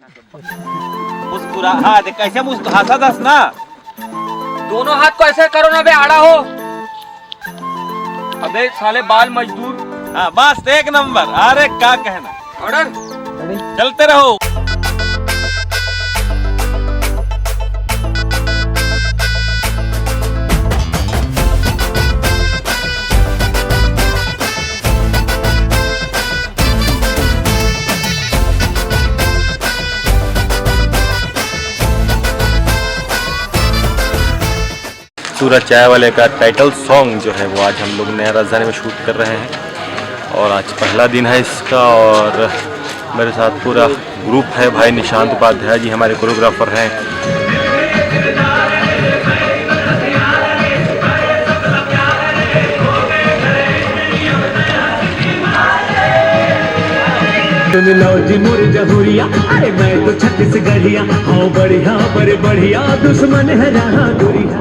मुस्कुरा हाँ देख कैसे हंसा दस ना। दोनों हाथ को ऐसे करो ना बे, आड़ा हो। अबे साले बाल मजदूर। हाँ बस एक नंबर। अरे क्या कहना, ऑर्डर चलते रहो। सूरज चाय वाले का टाइटल सॉन्ग जो है वो आज हम लोग नया राजधानी में शूट कर रहे हैं और आज पहला दिन है इसका। और मेरे साथ पूरा ग्रुप है। भाई निशांत उपाध्याय जी हमारे कोरियोग्राफर हैं। अरे मैं तो छत्तीसगढ़िया हाँ बढ़िया बड़े बढ़िया दुश्मन है रहा दुरिया।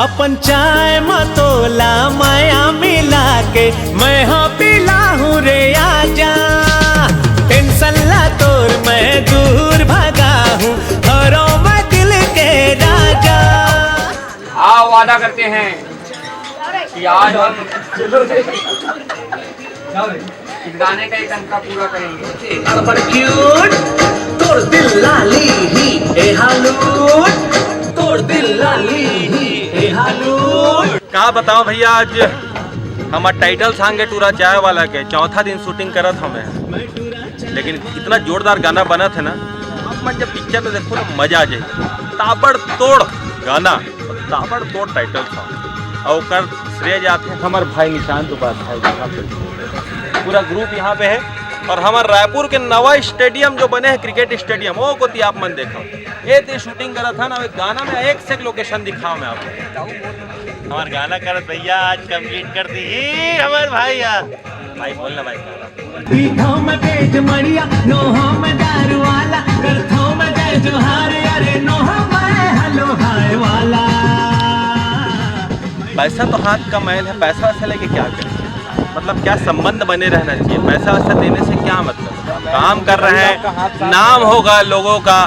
अपन चाय मतोला माया मिला के मैं हाँ पिला हूँ रे आजा। टेंशन ला तोर मैं दूर भगा हूँ औरों मैं दिल के राजा। आओ वादा करते हैं कि आज हम इस गाने का एक अंक पूरा करेंगे। अबर क्यूट तोर दिल लाली ही ए हालूट, तोर दिल लाली ही ए हालूट। क्या बताओ भैया, आज हमारा टाइटल सॉन्ग है टूरा चाय वाला के चौथा दिन शूटिंग करत हमें, लेकिन इतना जोरदार गाना बना थे ना। अब मैं जब पिक्चर में देखो ना मजा आ जाए। ताबड़ तोड़ गाना, ताबड़ तोड़ टाइटल सॉन्ग और कर श्रेय जाते हैं हमारे भाई निशांत उपाध्याय जी। पूरा ग्रुप यहाँ पे है और हमारे रायपुर के नवा स्टेडियम जो बने हैं क्रिकेट स्टेडियम, वो को आप मन देखो ये तो शूटिंग करा था ना। एक गाना में एक से एक लोकेशन दिखाओ मैं आपको। हमारे गाना करत भैया आज कंप्लीट कर दी हमारे भाई। भाई बोलना भाई पीठों में तेज मड़िया नोहों में दारू वाला करथों में जय जोहार अरे नोहों में हलो हाय वाला। पैसा तो हाथ का मैल है, पैसा वैसा लेके क्या करें? मतलब क्या संबंध बने रहना चाहिए, पैसा वैसा देने से क्या मतलब। काम कर रहे हैं, नाम होगा लोगों का,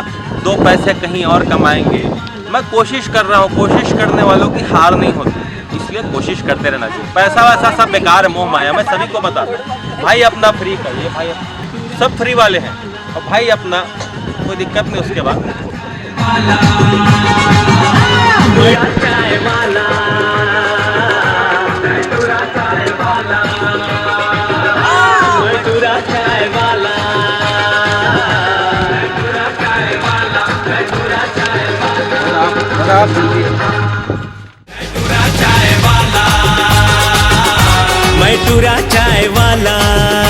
दो पैसे कहीं और कमाएंगे। मैं कोशिश कर रहा हूँ, कोशिश करने वालों की हार नहीं होती, इसलिए कोशिश करते रहना चाहिए। पैसा वैसा सब बेकार है, मोह माया। मैं सभी को बता भाई अपना फ्री करिए, भाई सब फ्री वाले हैं और भाई अपना कोई दिक्कत नहीं। उसके बाद मैं टूरा चाय वाला।